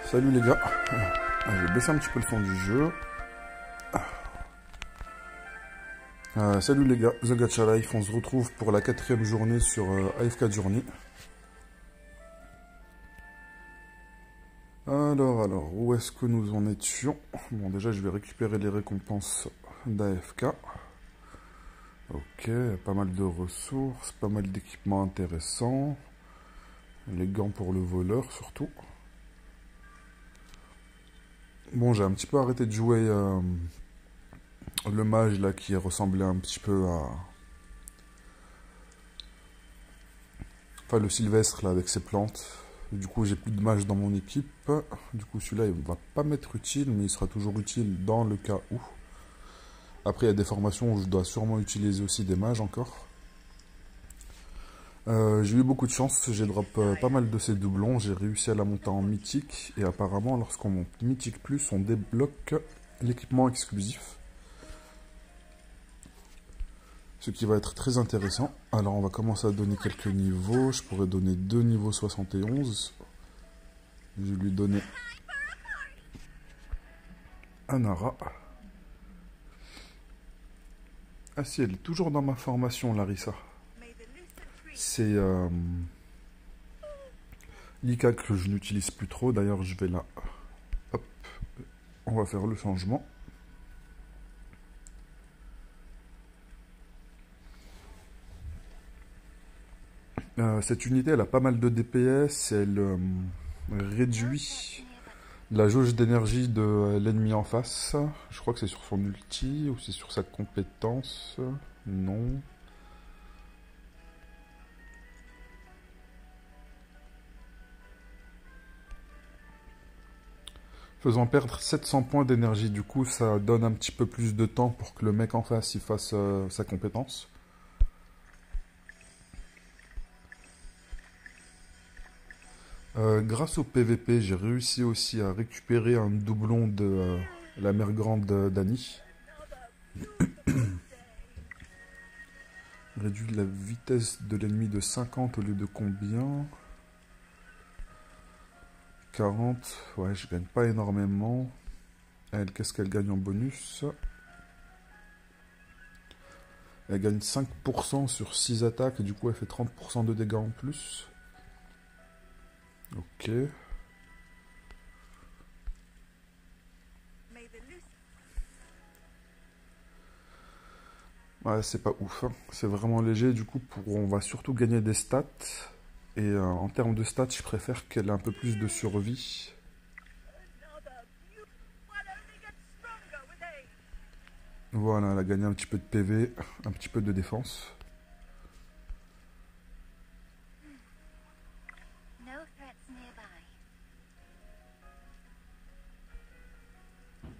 Salut les gars, je vais baisser un petit peu le son du jeu. Salut les gars, The Gacha Life, on se retrouve pour la 4e journée sur AFK Journey. Alors, où est-ce que nous en étions? Bon, déjà je vais récupérer les récompenses d'AFK. Ok, pas mal de ressources, pas mal d'équipements intéressants. Les gants pour le voleur surtout. Bon, j'ai un petit peu arrêté de jouer le mage là qui ressemblait un petit peu à... Enfin, le sylvestre là avec ses plantes. Du coup, j'ai plus de mage dans mon équipe. Du coup, celui-là, il va pas m'être utile, mais il sera toujours utile dans le cas où. Après, il y a des formations où je dois sûrement utiliser aussi des mages encore. J'ai eu beaucoup de chance, j'ai drop pas mal de ces doublons, j'ai réussi à la monter en mythique, et apparemment lorsqu'on monte mythique plus, on débloque l'équipement exclusif. Ce qui va être très intéressant. Alors on va commencer à donner quelques niveaux, je pourrais donner 2 niveaux 71. Je vais lui donner Anara. Ah si, elle est toujours dans ma formation, Larissa. C'est l'ICA que je n'utilise plus trop, d'ailleurs je vais là. Hop, on va faire le changement. Cette unité elle a pas mal de DPS, elle réduit la jauge d'énergie de l'ennemi en face. Je crois que c'est sur son ulti ou c'est sur sa compétence. Non. Faisant perdre 700 points d'énergie, du coup ça donne un petit peu plus de temps pour que le mec en face il fasse sa compétence. Grâce au PVP, j'ai réussi aussi à récupérer un doublon de la mère grande d'Annie. Réduit la vitesse de l'ennemi de 50 au lieu de combien? 40. Ouais, je gagne pas énormément. Elle, qu'est-ce qu'elle gagne en bonus? Elle gagne 5% sur 6 attaques, et du coup elle fait 30% de dégâts en plus. Ok. Ouais, c'est pas ouf, hein. C'est vraiment léger, du coup on va surtout gagner des stats. Et en termes de stats, je préfère qu'elle ait un peu plus de survie. Voilà, elle a gagné un petit peu de PV, un petit peu de défense.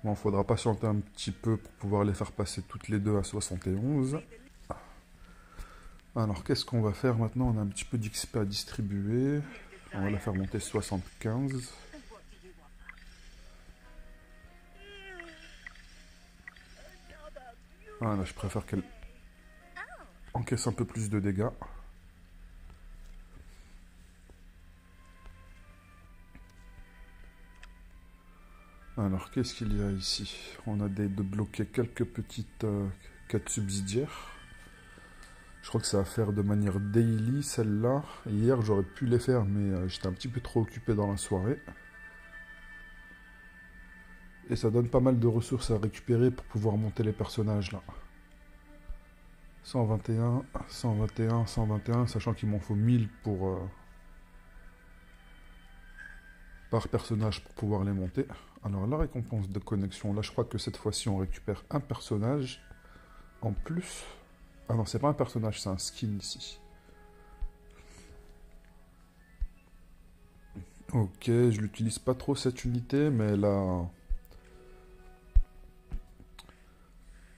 Bon, faudra patienter un petit peu pour pouvoir les faire passer toutes les deux à 71. Alors, qu'est-ce qu'on va faire maintenant? On a un petit peu d'XP à distribuer. On va la faire monter 75. Voilà, je préfère qu'elle encaisse un peu plus de dégâts. Alors, qu'est-ce qu'il y a ici? On a de bloquer quelques petites quêtes subsidiaires. Je crois que ça va faire de manière daily, celle-là. Hier, j'aurais pu les faire, mais j'étais un petit peu trop occupé dans la soirée. Et ça donne pas mal de ressources à récupérer pour pouvoir monter les personnages, là. 121, 121, 121, sachant qu'il m'en faut 1000 pour... par personnage pour pouvoir les monter. Alors la récompense de connexion, là je crois que cette fois-ci on récupère un personnage en plus. Ah non, c'est pas un personnage, c'est un skin ici. Ok, je l'utilise pas trop cette unité, mais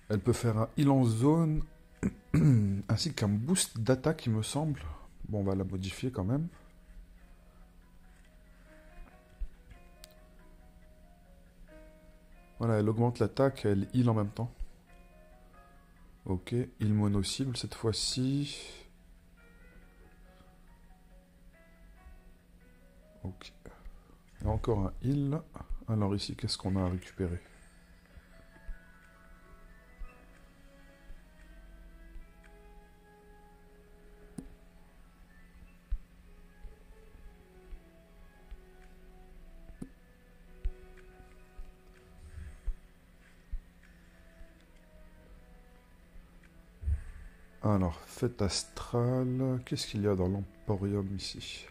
elle peut faire un heal en zone, ainsi qu'un boost d'attaque il me semble. Bon, on va la modifier quand même. Voilà, elle augmente l'attaque, elle heal en même temps. Ok, heal mono-cible cette fois-ci. Ok. Et encore un heal. Alors ici, qu'est-ce qu'on a à récupérer? Alors, fête astrale. Qu'est-ce qu'il y a dans l'Emporium ici?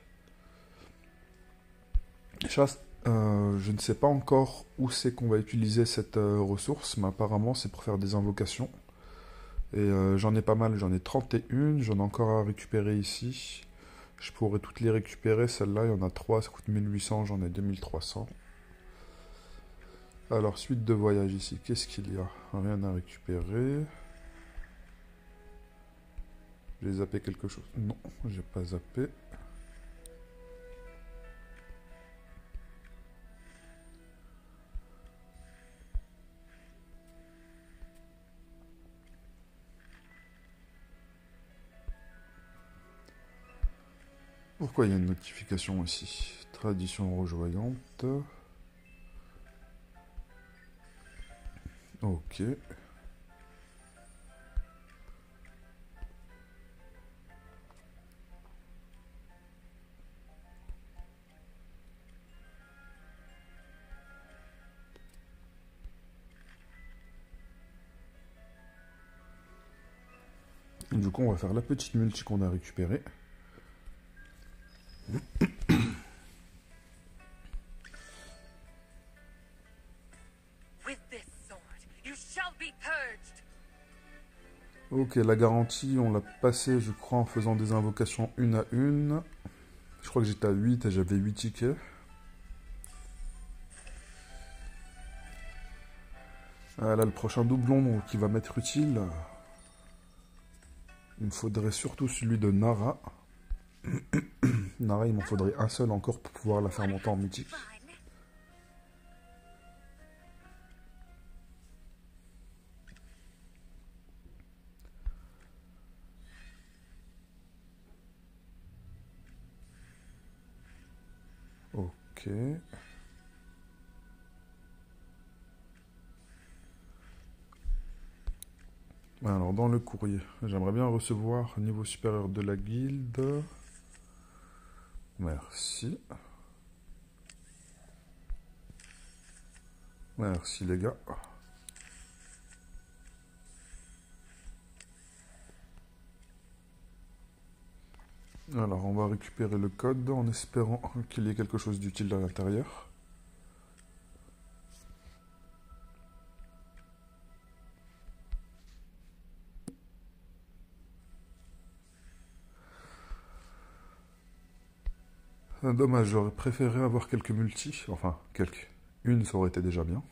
Je ne sais pas encore où c'est qu'on va utiliser cette ressource, mais apparemment c'est pour faire des invocations. Et j'en ai pas mal, j'en ai 31, j'en ai encore à récupérer ici. Je pourrais toutes les récupérer, celle-là il y en a 3, ça coûte 1800, j'en ai 2300. Alors, suite de voyage ici, qu'est-ce qu'il y a? Rien à récupérer. J'ai zappé quelque chose? Non, j'ai pas zappé. Pourquoi il y a une notification ici? Tradition rejoignante. Ok. Du coup, on va faire la petite multi qu'on a récupérée. Ok, la garantie, on l'a passée, je crois, en faisant des invocations une à une. Je crois que j'étais à 8 et j'avais 8 tickets. Ah, là, le prochain doublon qui va m'être utile. Il me faudrait surtout celui de Nara. Nara, il m'en faudrait un seul encore pour pouvoir la faire monter en mythique. Ok. Alors, dans le courrier, j'aimerais bien recevoir niveau supérieur de la guilde. Merci. Merci les gars. Alors, on va récupérer le code en espérant qu'il y ait quelque chose d'utile à l'intérieur. Dommage, j'aurais préféré avoir quelques multis. Enfin, quelques. Une, ça aurait été déjà bien.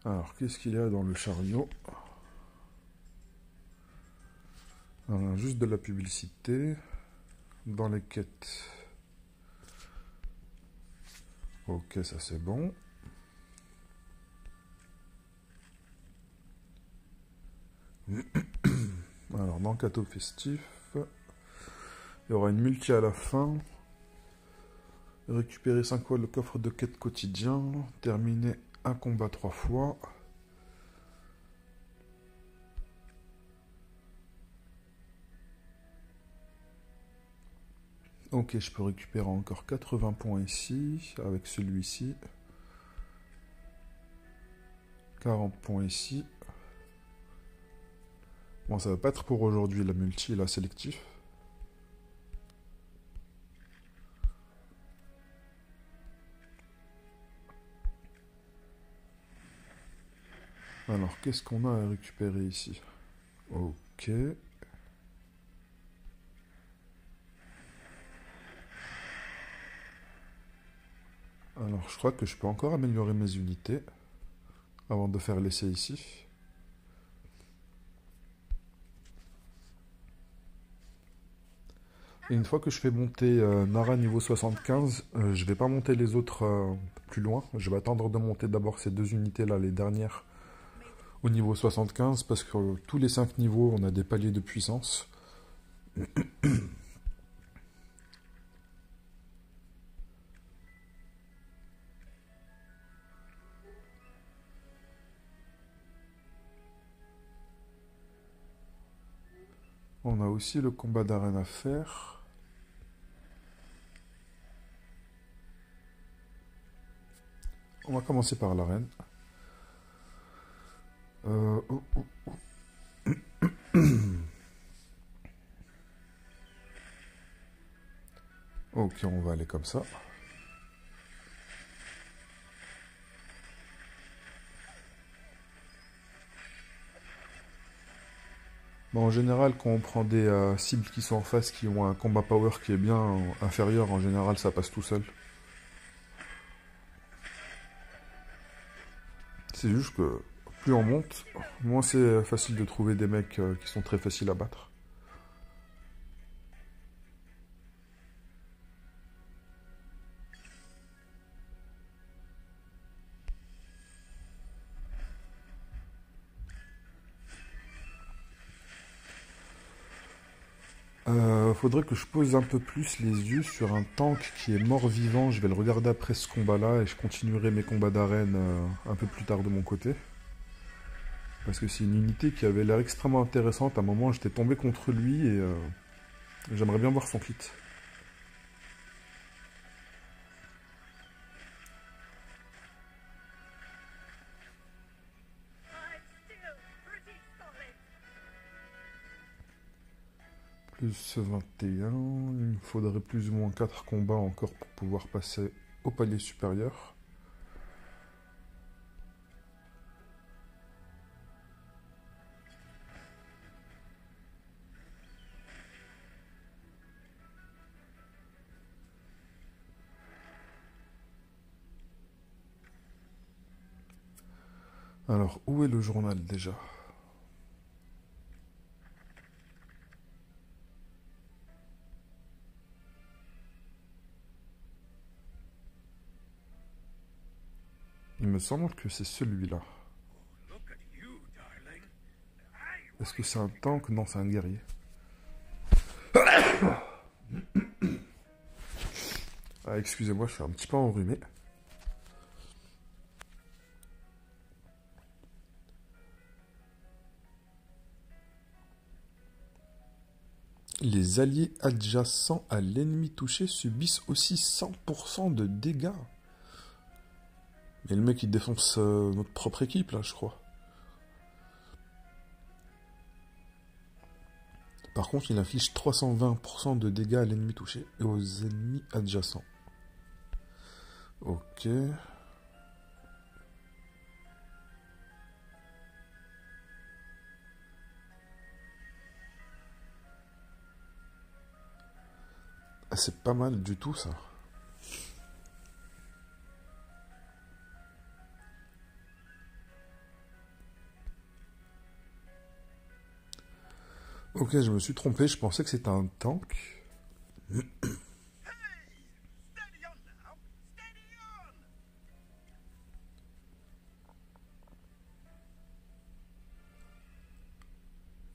Alors, qu'est-ce qu'il y a dans le chariot? Juste de la publicité. Dans les quêtes. Ok, ça c'est bon. Alors, dans le cadeau festif, il y aura une multi à la fin. Récupérer 5 fois le coffre de quête quotidien. Terminer un combat 3 fois. Ok, je peux récupérer encore 80 points ici, avec celui-ci. 40 points ici. Bon, ça va pas être pour aujourd'hui la multi, la sélectif. Alors, qu'est-ce qu'on a à récupérer ici? Ok. Alors, je crois que je peux encore améliorer mes unités avant de faire l'essai ici. Et une fois que je fais monter Nara niveau 75, je vais pas monter les autres plus loin. Je vais attendre de monter d'abord ces deux unités là, les dernières, au niveau 75, parce que tous les 5 niveaux, on a des paliers de puissance. On a aussi le combat d'arène à faire. On va commencer par l'arène. Oh, oh. Ok, on va aller comme ça. Bon, en général, quand on prend des cibles qui sont en face, qui ont un combat power qui est bien inférieur, en général, ça passe tout seul. C'est juste que plus on monte, moins c'est facile de trouver des mecs qui sont très faciles à battre. Faudrait que je pose un peu plus les yeux sur un tank qui est mort-vivant. Je vais le regarder après ce combat-là et je continuerai mes combats d'arène un peu plus tard de mon côté. Parce que c'est une unité qui avait l'air extrêmement intéressante. À un moment, j'étais tombé contre lui et j'aimerais bien voir son kit. Plus 21, il me faudrait plus ou moins 4 combats encore pour pouvoir passer au palier supérieur. Alors, où est le journal déjà? Il me semble que c'est celui-là. Est-ce que c'est un tank? Non, c'est un guerrier. Ah, excusez-moi, je suis un petit peu enrhumé. Les alliés adjacents à l'ennemi touché subissent aussi 100% de dégâts. Mais le mec il défonce notre propre équipe là, je crois. Par contre, il inflige 320% de dégâts à l'ennemi touché et aux ennemis adjacents. Ok. Ah, c'est pas mal du tout ça. Ok, je me suis trompé, je pensais que c'était un tank.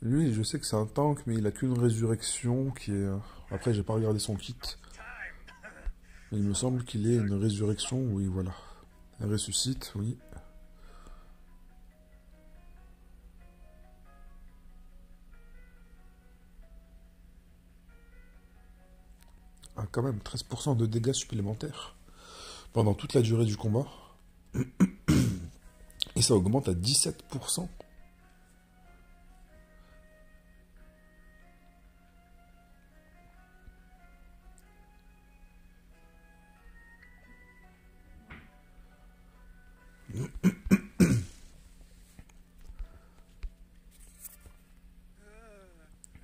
Lui, je sais que c'est un tank, mais il a qu'une résurrection qui est... Après, j'ai pas regardé son kit. Mais il me semble qu'il ait une résurrection, oui, voilà. Elle ressuscite, oui. Ah, quand même, 13% de dégâts supplémentaires pendant toute la durée du combat. Et ça augmente à 17%.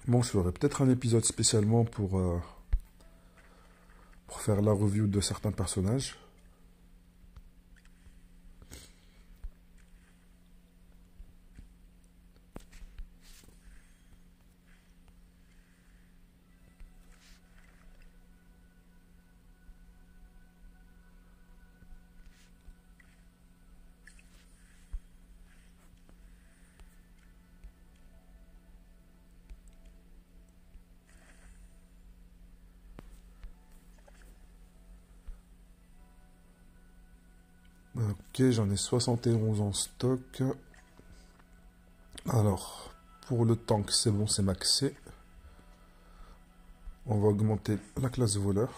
Bon, je ferai peut-être un épisode spécialement pour faire la review de certains personnages. Ok, j'en ai 71 en stock. Alors, pour le tank, c'est bon, c'est maxé. On va augmenter la classe voleur,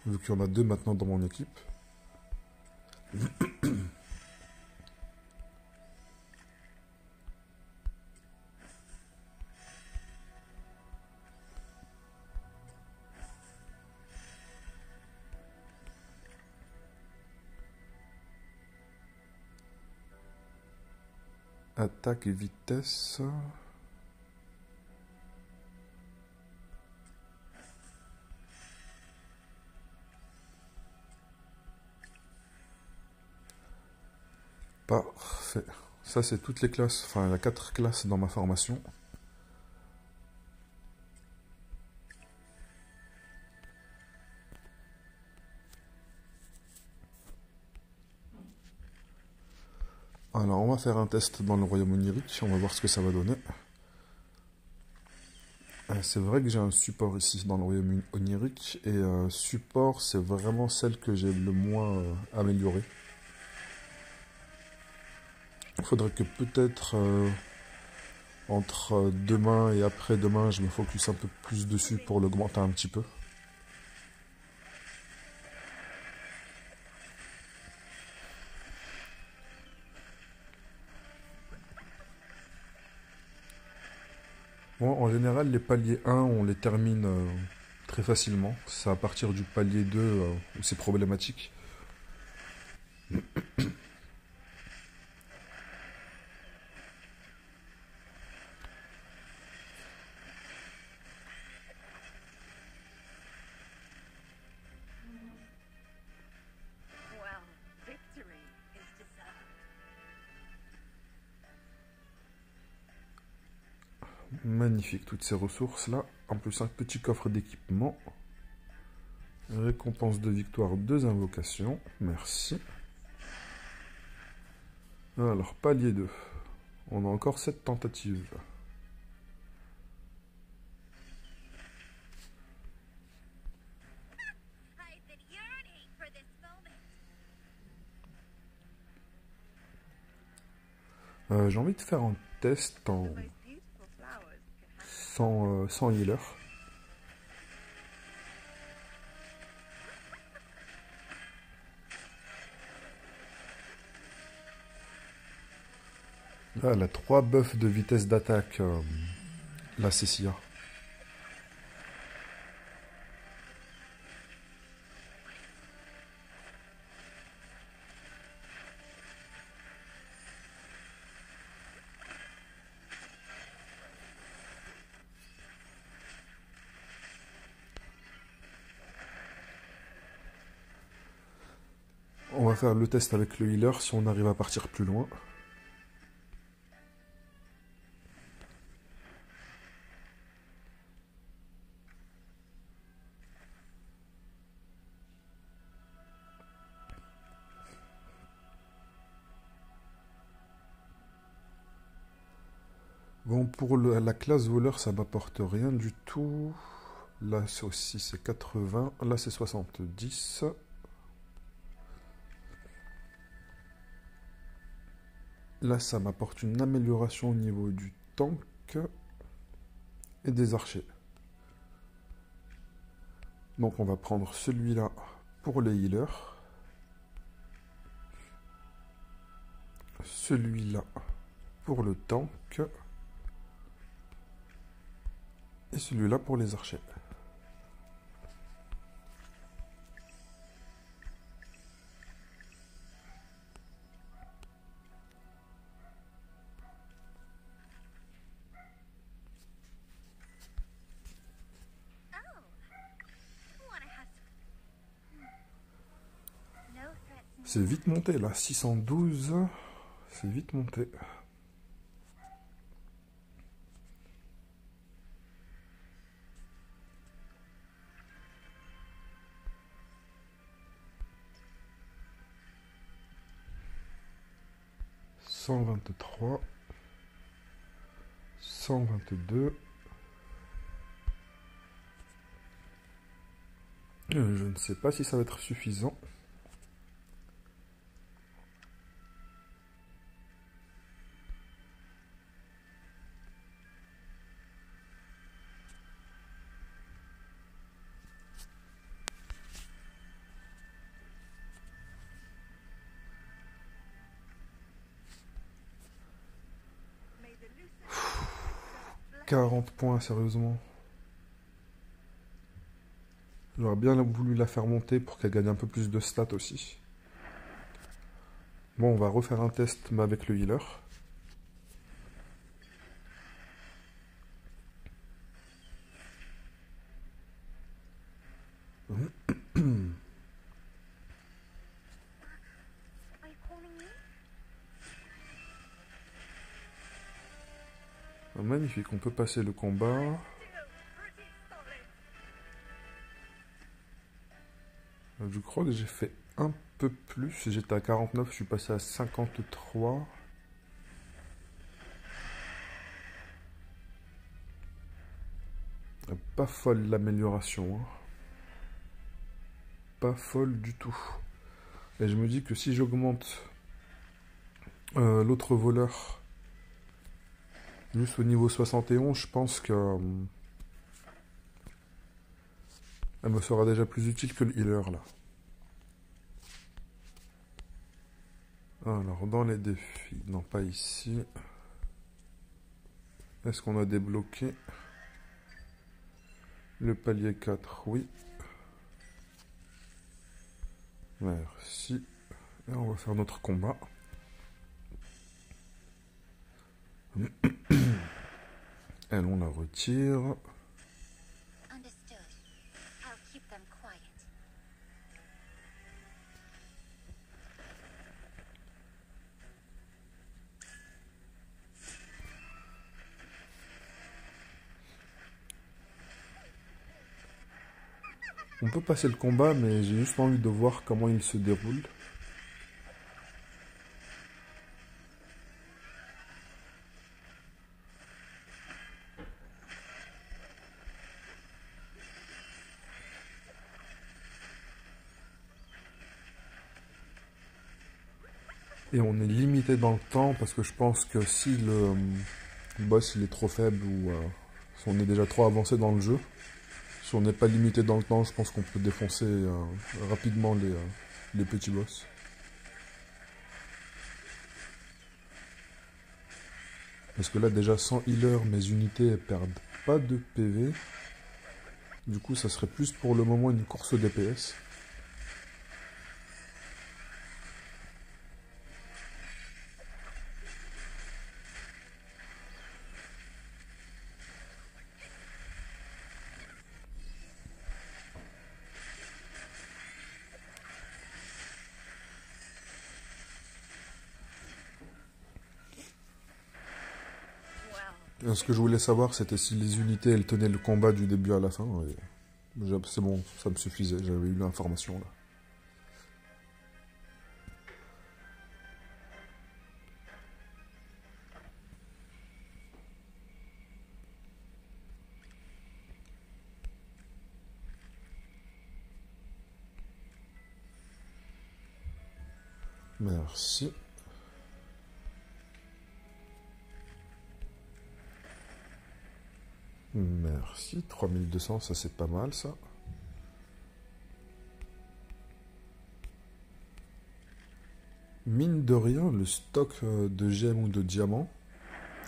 vu qu'il y en a 2 maintenant dans mon équipe. Attaque et vitesse. Parfait. Ça, c'est toutes les classes. Enfin, il y a 4 classes dans ma formation. Alors, on va faire un test dans le royaume onirique. On va voir ce que ça va donner. C'est vrai que j'ai un support ici dans le royaume onirique. Et support, c'est vraiment celle que j'ai le moins améliorée. Il faudrait que peut-être entre demain et après-demain, je me focus un peu plus dessus pour l'augmenter un petit peu. Bon, en général, les paliers 1, on les termine très facilement. C'est à partir du palier 2 où c'est problématique. Magnifique, toutes ces ressources-là. En plus, un petit coffre d'équipement. Récompense de victoire, 2 invocations. Merci. Alors, palier 2. On a encore 7 tentatives. J'ai envie de faire un test en sans healer. Là, elle a 3 buffs de vitesse d'attaque, la Cécia. On va faire le test avec le healer si on arrive à partir plus loin. Bon, pour la classe voleur, ça m'apporte rien du tout. Là, c'est aussi c'est 80. Là, c'est 70. Là, ça m'apporte une amélioration au niveau du tank et des archers. Donc, on va prendre celui-là pour les healers. Celui-là pour le tank. Et celui-là pour les archers. C'est vite monté là, 612. C'est vite monté. « 123, 122. Je ne sais pas si ça va être suffisant. 40 points, sérieusement. J'aurais bien voulu la faire monter pour qu'elle gagne un peu plus de stats aussi. Bon, on va refaire un test, mais avec le healer. Ah, magnifique, on peut passer le combat. Je crois que j'ai fait un peu plus. J'étais à 49, je suis passé à 53. Pas folle l'amélioration, hein. Pas folle du tout. Et je me dis que si j'augmente l'autre voleur juste au niveau 71, je pense que elle me sera déjà plus utile que le healer là. Alors dans les défis, non pas ici. Est-ce qu'on a débloqué le palier 4? Oui. Merci. Et on va faire notre combat. Elle, on la retire. On peut passer le combat, mais j'ai juste envie de voir comment il se déroule. Et on est limité dans le temps parce que je pense que si le boss il est trop faible ou si on est déjà trop avancé dans le jeu, si on n'est pas limité dans le temps, je pense qu'on peut défoncer rapidement les petits boss. Parce que là déjà sans healer, mes unités elles perdent pas de PV. Du coup ça serait plus pour le moment une course DPS. Ce que je voulais savoir, c'était si les unités, elles tenaient le combat du début à la fin. C'est bon, ça me suffisait, j'avais eu l'information là. Merci. Merci, 3200, ça c'est pas mal ça. Mine de rien, le stock de gemmes ou de diamants,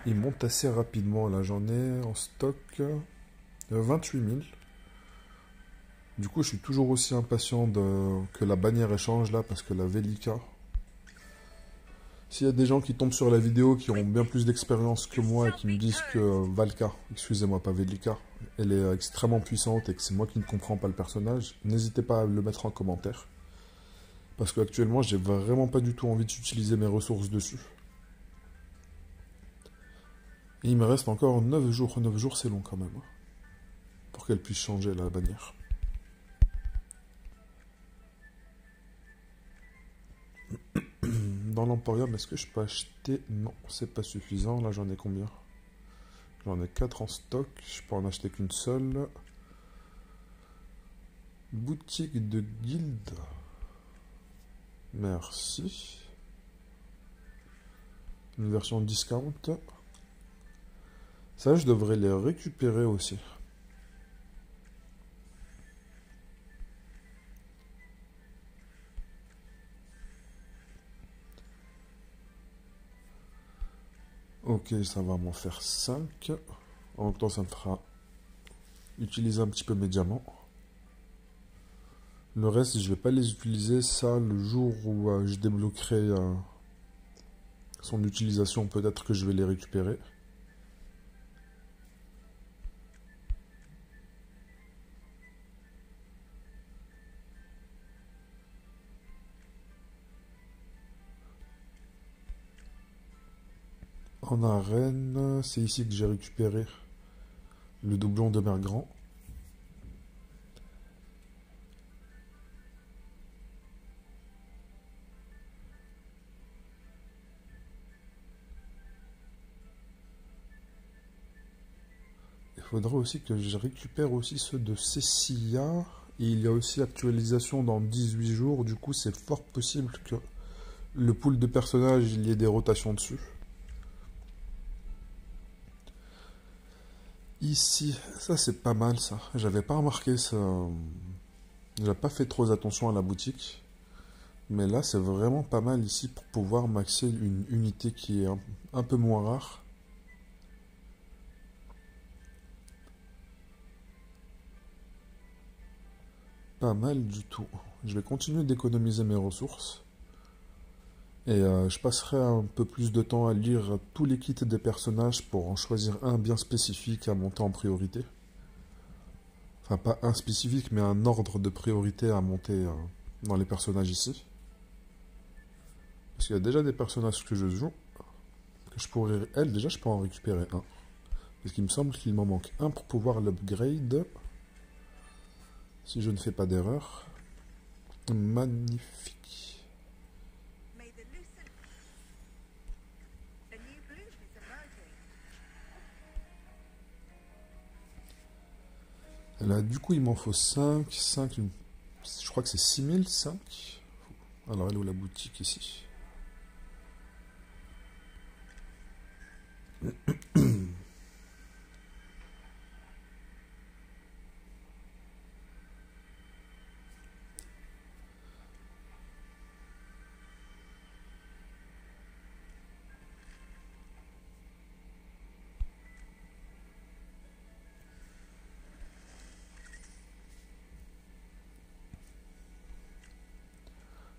il monte assez rapidement. Là j'en ai en stock 28 000. Du coup je suis toujours aussi impatient que la bannière échange là, parce que la Velika... S'il y a des gens qui tombent sur la vidéo qui ont bien plus d'expérience que moi et qui me disent que Valka, excusez-moi pas Velika, elle est extrêmement puissante et que c'est moi qui ne comprends pas le personnage, n'hésitez pas à le mettre en commentaire. Parce qu'actuellement, j'ai vraiment pas du tout envie d'utiliser mes ressources dessus. Et il me reste encore 9 jours. 9 jours, c'est long quand même. Pour qu'elle puisse changer la bannière. Dans l'Emporium, est-ce que je peux acheter? Non, c'est pas suffisant. Là, j'en ai combien? J'en ai 4 en stock. Je peux en acheter qu'une seule. Boutique de guilde. Merci. Une version discount. Ça, je devrais les récupérer aussi. Ok, ça va m'en faire 5. En même temps, ça me fera utiliser un petit peu mes diamants. Le reste, je vais pas les utiliser. Ça, le jour où je débloquerai son utilisation, peut-être que je vais les récupérer. En arène, c'est ici que j'ai récupéré le doublon de Mergrand. Il faudra aussi que je récupère aussi ceux de Cecilia. Et il y a aussi actualisation dans 18 jours. Du coup, c'est fort possible que le pool de personnages, il y ait des rotations dessus. Ici, ça c'est pas mal ça. J'avais pas remarqué ça. J'ai pas fait trop attention à la boutique. Mais là, c'est vraiment pas mal ici pour pouvoir maxer une unité qui est un peu moins rare. Pas mal du tout. Je vais continuer d'économiser mes ressources. Et je passerai un peu plus de temps à lire tous les kits des personnages pour en choisir un bien spécifique à monter en priorité. Enfin, pas un spécifique, mais un ordre de priorité à monter dans les personnages ici. Parce qu'il y a déjà des personnages que je joue, que je pourrais... Elle, déjà, je peux en récupérer un. Parce qu'il me semble qu'il m'en manque un pour pouvoir l'upgrade. Si je ne fais pas d'erreur. Magnifique. Là, du coup, il m'en faut 5. 5, je crois que c'est 6005. Alors, elle est où la boutique ici?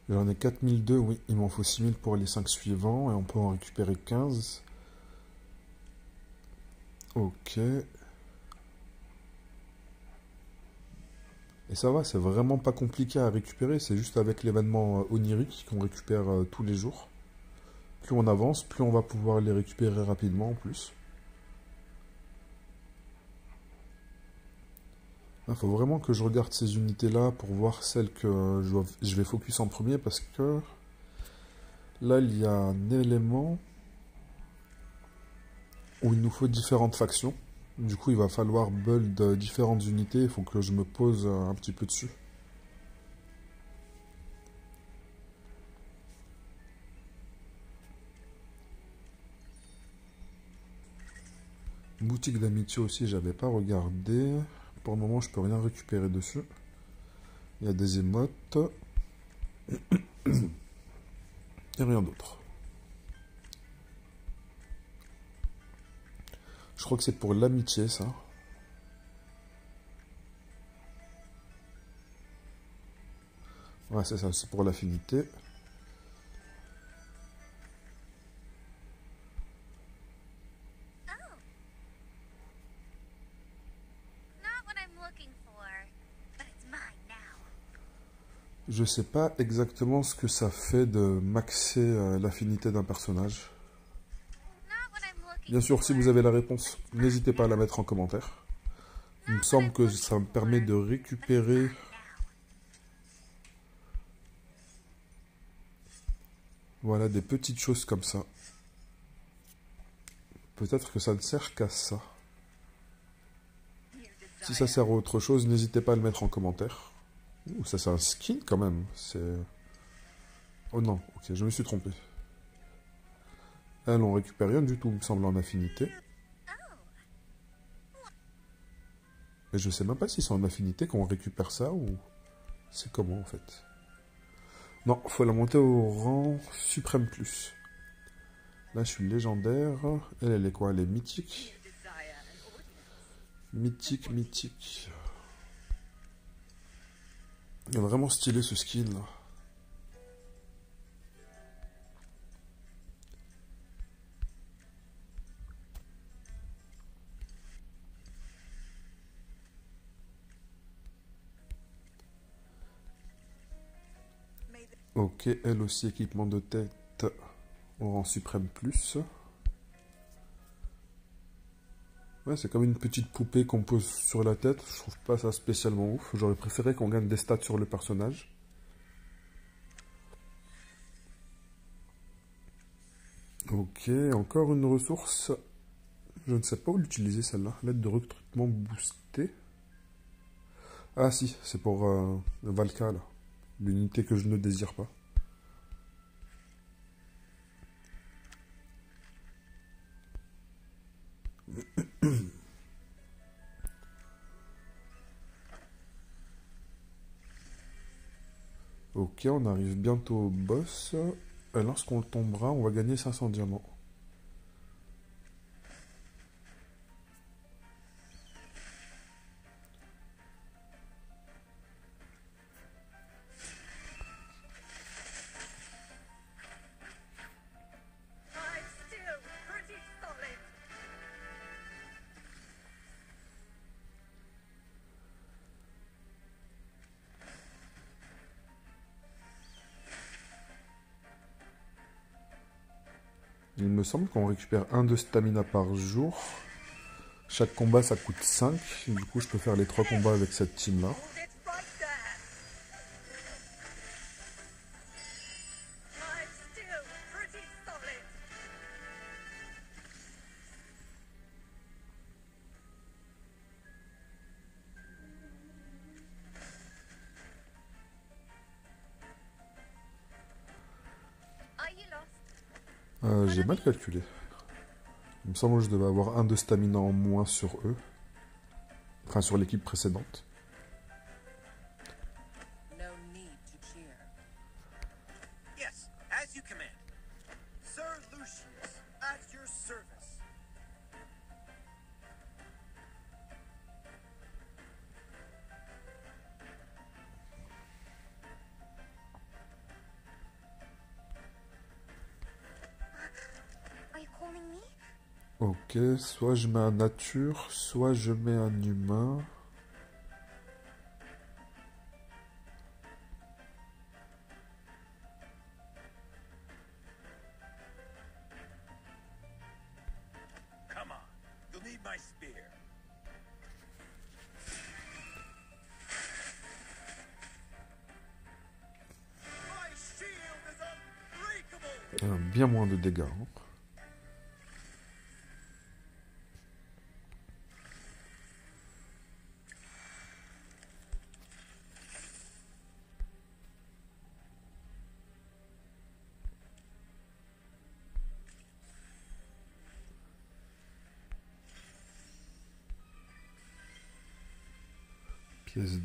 J'en ai 4002, oui, il m'en faut 6000 pour les 5 suivants, et on peut en récupérer 15. Ok. Et ça va, c'est vraiment pas compliqué à récupérer, c'est juste avec l'événement onirique qu'on récupère tous les jours. Plus on avance, plus on va pouvoir les récupérer rapidement en plus. Il faut vraiment que je regarde ces unités-là pour voir celles que je vais focus en premier parce que là, il y a un élément où il nous faut différentes factions. Du coup, il va falloir build différentes unités. Il faut que je me pose un petit peu dessus. Boutique d'amitié aussi, j'avais pas regardé. Pour le moment, je peux rien récupérer dessus. Il y a des émotes. Et rien d'autre. Je crois que c'est pour l'amitié, ça. Ouais, c'est ça, c'est pour l'affinité. Je sais pas exactement ce que ça fait de maxer l'affinité d'un personnage. Bien sûr, si vous avez la réponse, n'hésitez pas à la mettre en commentaire. Il me semble que ça me permet de récupérer... Voilà, des petites choses comme ça. Peut-être que ça ne sert qu'à ça. Si ça sert à autre chose, n'hésitez pas à le mettre en commentaire. Ouh, ça c'est un skin quand même. C'est... Oh non, ok, je me suis trompé. Elle, on récupère rien du tout, il me semble, en affinité. Mais je sais même pas si c'est en affinité qu'on récupère ça ou... C'est comment en fait? Non, faut la monter au rang suprême plus. Là, je suis légendaire. Elle est quoi? Elle est mythique. Mythique, mythique. Il est vraiment stylé ce skin là. Ok, elle aussi équipement de tête au rang suprême plus. Ouais, c'est comme une petite poupée qu'on pose sur la tête. Je trouve pas ça spécialement ouf. J'aurais préféré qu'on gagne des stats sur le personnage. Ok, encore une ressource. Je ne sais pas où l'utiliser celle-là. L'aide de recrutement boostée. Ah si, c'est pour Valka là. L'unité que je ne désire pas. Ok, on arrive bientôt au boss. Et lorsqu'on le tombera, on va gagner 500 diamants. Il me semble qu'on récupère 1 de stamina par jour. Chaque combat ça coûte 5. Du coup je peux faire les 3 combats avec cette team là. J'ai mal calculé. Il me semble que je devais avoir 1 de stamina en moins sur eux. Enfin sur l'équipe précédente. Ok, soit je mets un nature, soit je mets un humain. Bien moins de dégâts. Hein. Pièce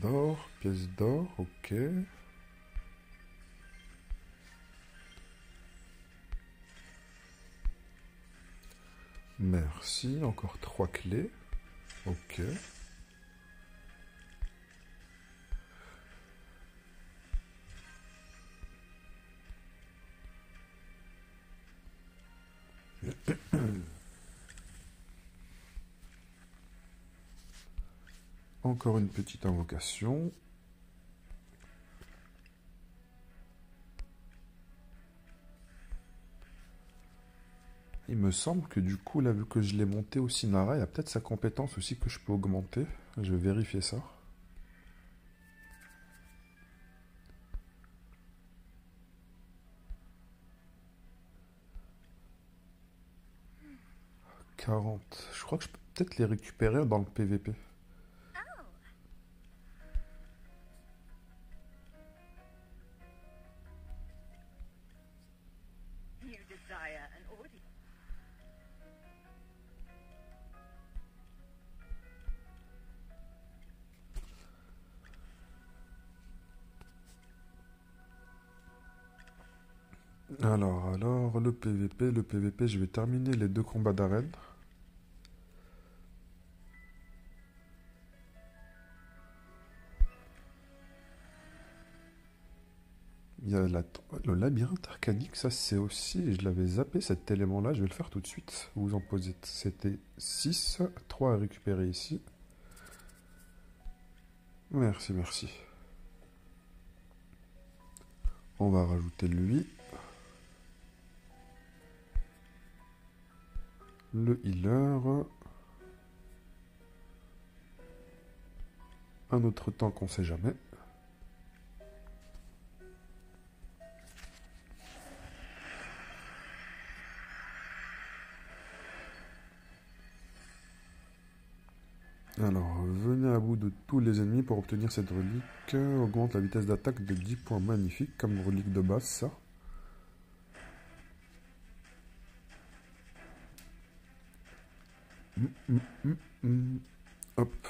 d'or, ok. Merci, encore 3 clés. Ok. Encore une petite invocation. Il me semble que du coup, là, vu que je l'ai monté au Sinara, il y a peut-être sa compétence aussi que je peux augmenter. Je vais vérifier ça. « 40. Je crois que je peux peut-être les récupérer dans le PVP. Alors, le PVP, je vais terminer les 2 combats d'arène. Il y a le labyrinthe arcanique, ça c'est aussi, je l'avais zappé cet élément-là, je vais le faire tout de suite. Vous en posez, c'était 6, 3 à récupérer ici. Merci, merci. On va rajouter lui. Le healer. Un autre temps qu'on sait jamais. Alors, venez à bout de tous les ennemis pour obtenir cette relique. Augmente la vitesse d'attaque de 10 points. Magnifique, comme relique de base, ça. Hop,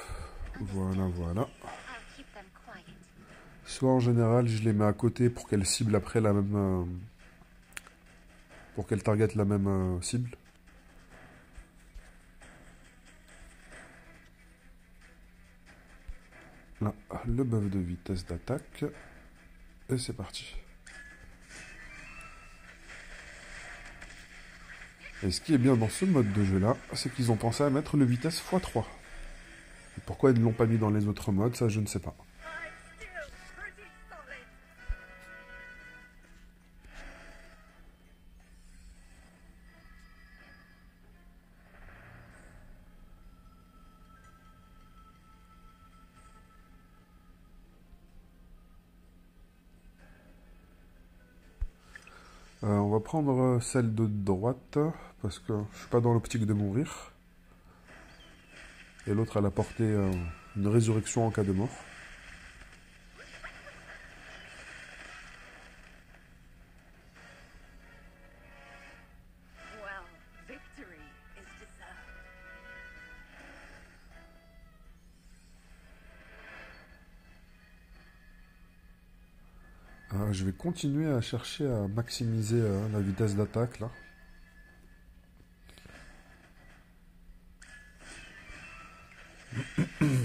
voilà, voilà. Soit en général, je les mets à côté pour qu'elles ciblent après la même... pour qu'elles targetent la même cible. Là, le buff de vitesse d'attaque. Et c'est parti. Et ce qui est bien dans ce mode de jeu là, c'est qu'ils ont pensé à mettre le vitesse x3. Et pourquoi ils ne l'ont pas mis dans les autres modes, ça je ne sais pas. On va prendre celle de droite, parce que je suis pas dans l'optique de mourir. Et l'autre, elle a porté une résurrection en cas de mort. Je vais continuer à chercher à maximiser la vitesse d'attaque là.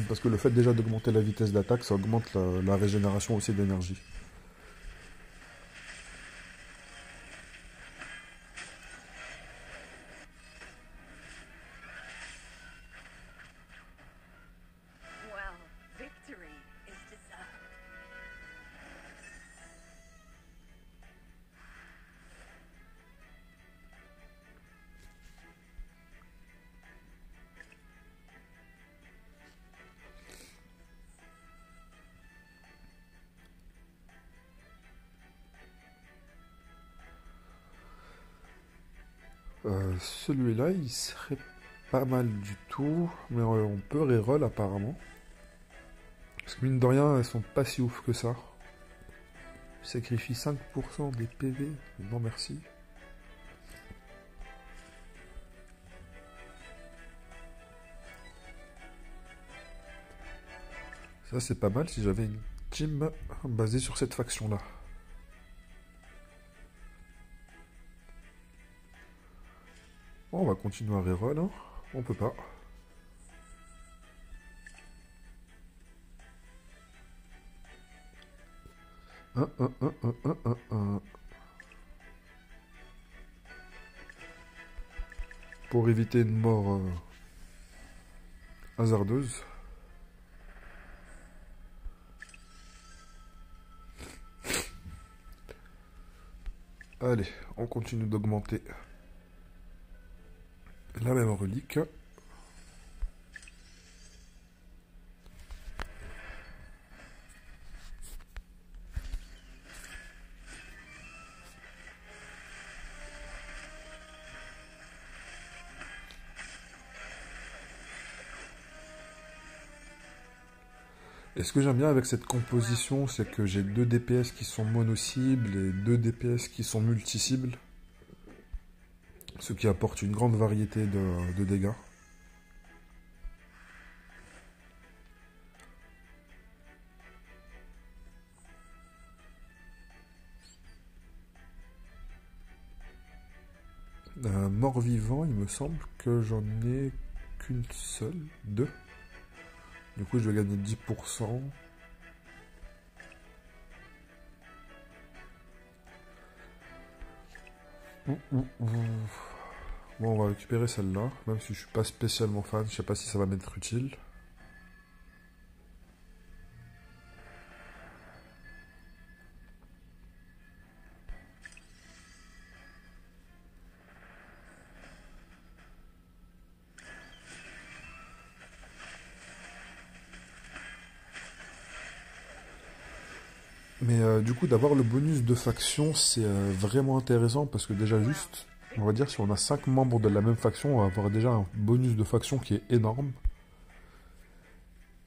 Parce que le fait déjà d'augmenter la vitesse d'attaque, ça augmente la régénération aussi d'énergie. Celui-là, il serait pas mal du tout, mais on peut reroll apparemment. Parce que mine de rien, elles sont pas si ouf que ça. Sacrifie 5% des PV, non merci. Ça c'est pas mal si j'avais une team basée sur cette faction-là. Bon, on va continuer à reroll, hein. On peut pas. Pour éviter une mort hasardeuse. Allez, on continue d'augmenter la même relique. Et ce que j'aime bien avec cette composition, c'est que j'ai 2 DPS qui sont mono-cibles et 2 DPS qui sont multi-cibles. Ce qui apporte une grande variété de dégâts. Mort-vivant, il me semble que j'en ai qu'une seule, 2. Du coup, je vais gagner 10%. Bon, on va récupérer celle-là, même si je suis pas spécialement fan, je sais pas si ça va m'être utile. Mais du coup, d'avoir le bonus de faction, c'est vraiment intéressant parce que déjà juste, on va dire si on a 5 membres de la même faction, on va avoir déjà un bonus de faction qui est énorme.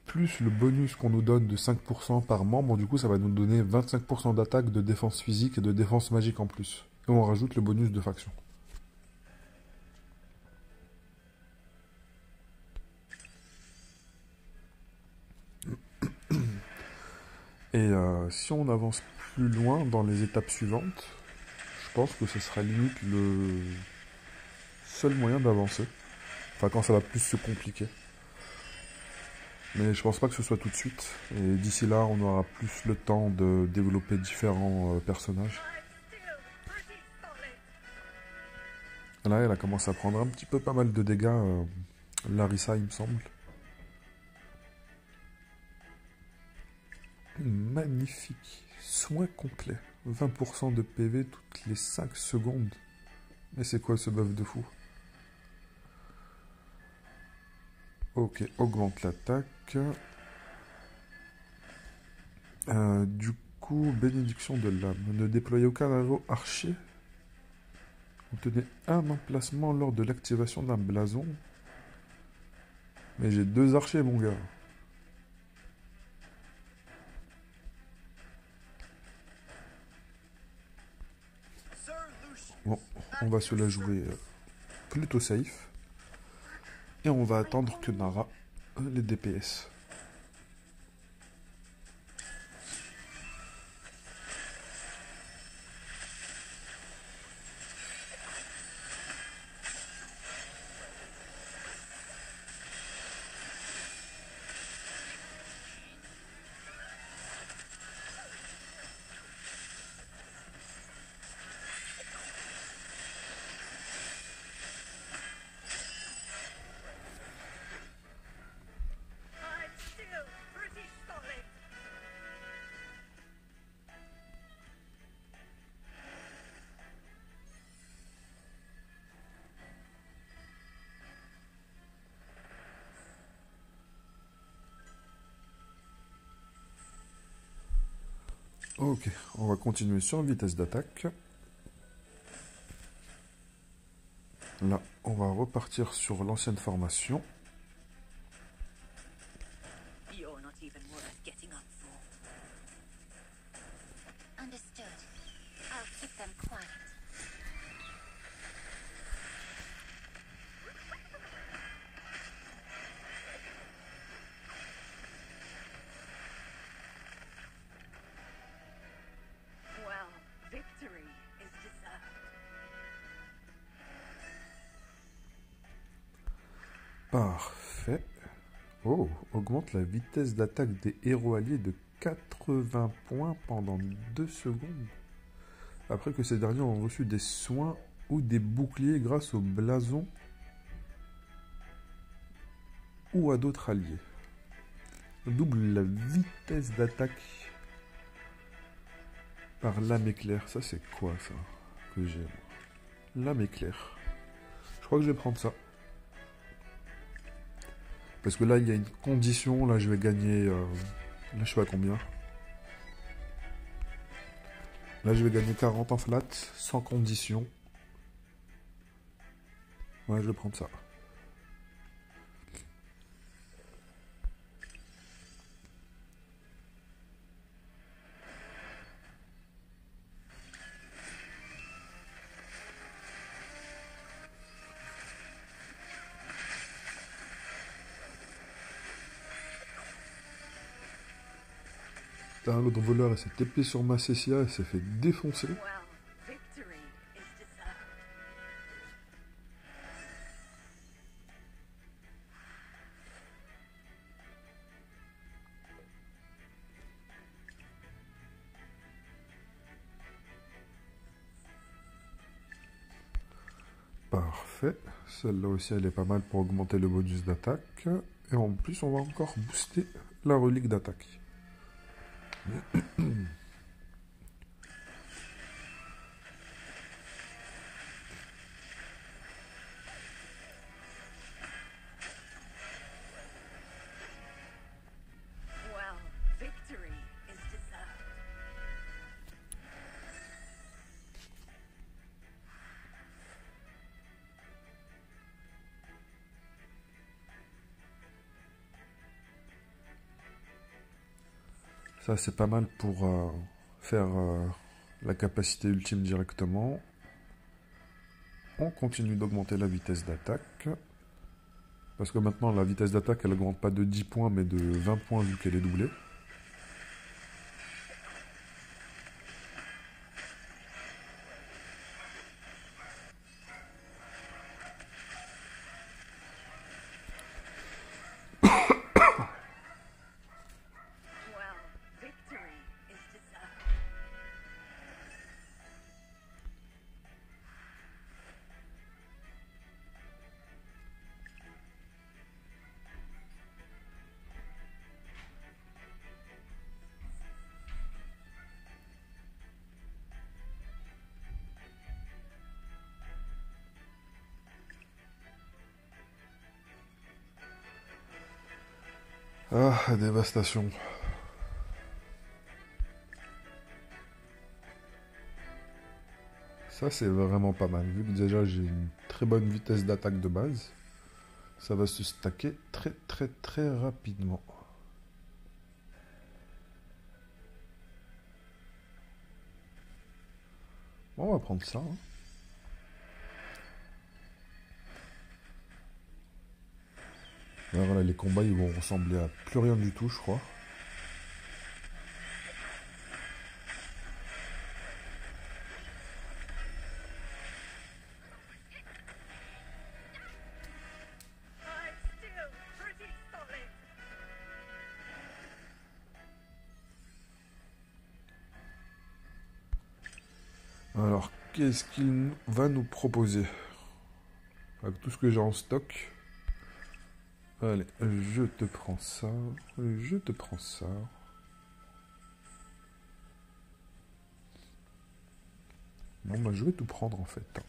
Plus le bonus qu'on nous donne de 5% par membre, du coup ça va nous donner 25% d'attaque, de défense physique et de défense magique en plus. Et on rajoute le bonus de faction. Et si on avance plus loin dans les étapes suivantes, je pense que ce sera limite le seul moyen d'avancer. Enfin quand ça va plus se compliquer. Mais je pense pas que ce soit tout de suite. Et d'ici là, on aura plus le temps de développer différents personnages. Là, elle a commencé à prendre un petit peu pas mal de dégâts, Larissa, il me semble. Magnifique. Soin complet. 20% de PV toutes les 5 secondes. Mais c'est quoi ce buff de fou? Ok, augmente l'attaque. Du coup, bénédiction de l'âme. Ne déployez aucun arrow archer. Obtenez un emplacement lors de l'activation d'un blason. Mais j'ai 2 archers, mon gars. Bon, on va se la jouer plutôt safe. Et on va attendre que Nara les DPS. Ok, on va continuer sur vitesse d'attaque. Là, on va repartir sur l'ancienne formation. Parfait. Oh, augmente la vitesse d'attaque des héros alliés de 80 points pendant 2 secondes. Après que ces derniers ont reçu des soins ou des boucliers grâce au blason ou à d'autres alliés. Double la vitesse d'attaque par lame éclair. Ça c'est quoi ça que j'ai? Lame éclair. Je crois que je vais prendre ça. Parce que là, il y a une condition. Là, je vais gagner... là, je sais pas combien. Là, je vais gagner 40 en flat, sans condition. Ouais, je vais prendre ça. L'autre voleur, elle s'est épée sur ma Cessia, elle s'est fait défoncer. Parfait. Celle-là aussi, elle est pas mal pour augmenter le bonus d'attaque. Et en plus, on va encore booster la relique d'attaque. Ça, c'est pas mal pour faire la capacité ultime directement. On continue d'augmenter la vitesse d'attaque. Parce que maintenant, la vitesse d'attaque, elle augmente pas de 10 points, mais de 20 points vu qu'elle est doublée. Ah, dévastation. Ça, c'est vraiment pas mal. Vu que déjà, j'ai une très bonne vitesse d'attaque de base, ça va se stacker très très très rapidement. Bon, on va prendre ça. Hein. Là, voilà, les combats, ils vont ressembler à plus rien du tout, je crois. Alors, qu'est-ce qu'il va nous proposer? Avec tout ce que j'ai en stock. Allez, je te prends ça. Je te prends ça. Bon, bah, je vais tout prendre en fait.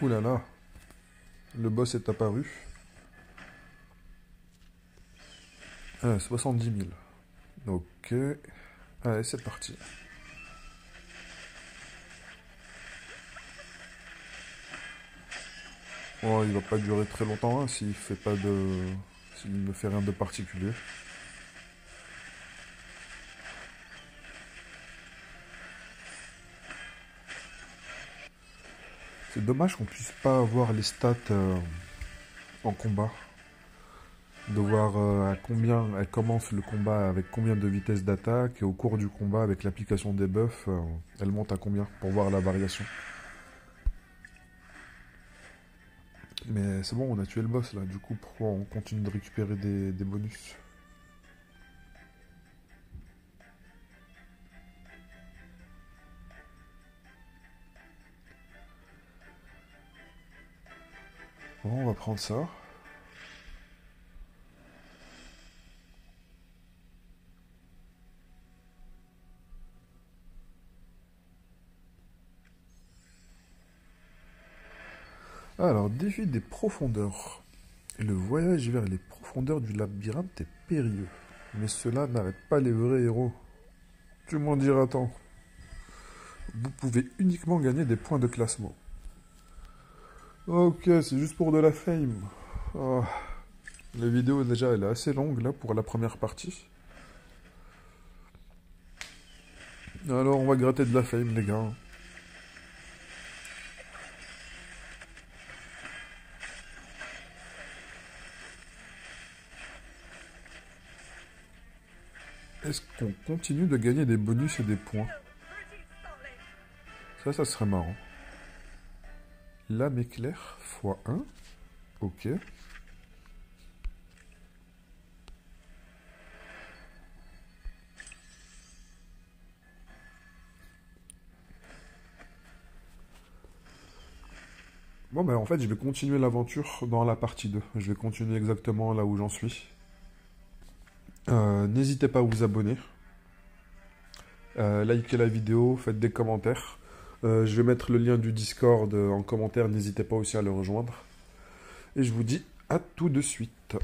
Ouh là là. Le boss est apparu. 70 000. Ok. Allez, c'est parti. Oh, il va pas durer très longtemps hein, s'il fait pas de... S'il ne fait rien de particulier. C'est dommage qu'on puisse pas avoir les stats en combat. De voir à combien elle commence le combat avec combien de vitesse d'attaque et au cours du combat avec l'application des buffs, elle monte à combien pour voir la variation. Mais c'est bon, on a tué le boss là, du coup pourquoi on continue de récupérer des bonus? Bon, on va prendre ça. Alors, défi des profondeurs. Le voyage vers les profondeurs du labyrinthe est périlleux. Mais cela n'arrête pas les vrais héros. Tu m'en diras tant. Vous pouvez uniquement gagner des points de classement. Ok, c'est juste pour de la fame. Oh. La vidéo déjà elle est assez longue là pour la première partie. Alors on va gratter de la fame les gars. Est-ce qu'on continue de gagner des bonus et des points? Ça serait marrant. Lame éclair x1. Ok. Bon, ben en fait, je vais continuer l'aventure dans la partie 2. Je vais continuer exactement là où j'en suis. N'hésitez pas à vous abonner. Likez la vidéo, faites des commentaires. Je vais mettre le lien du Discord en commentaire. N'hésitez pas aussi à le rejoindre. Et je vous dis à tout de suite.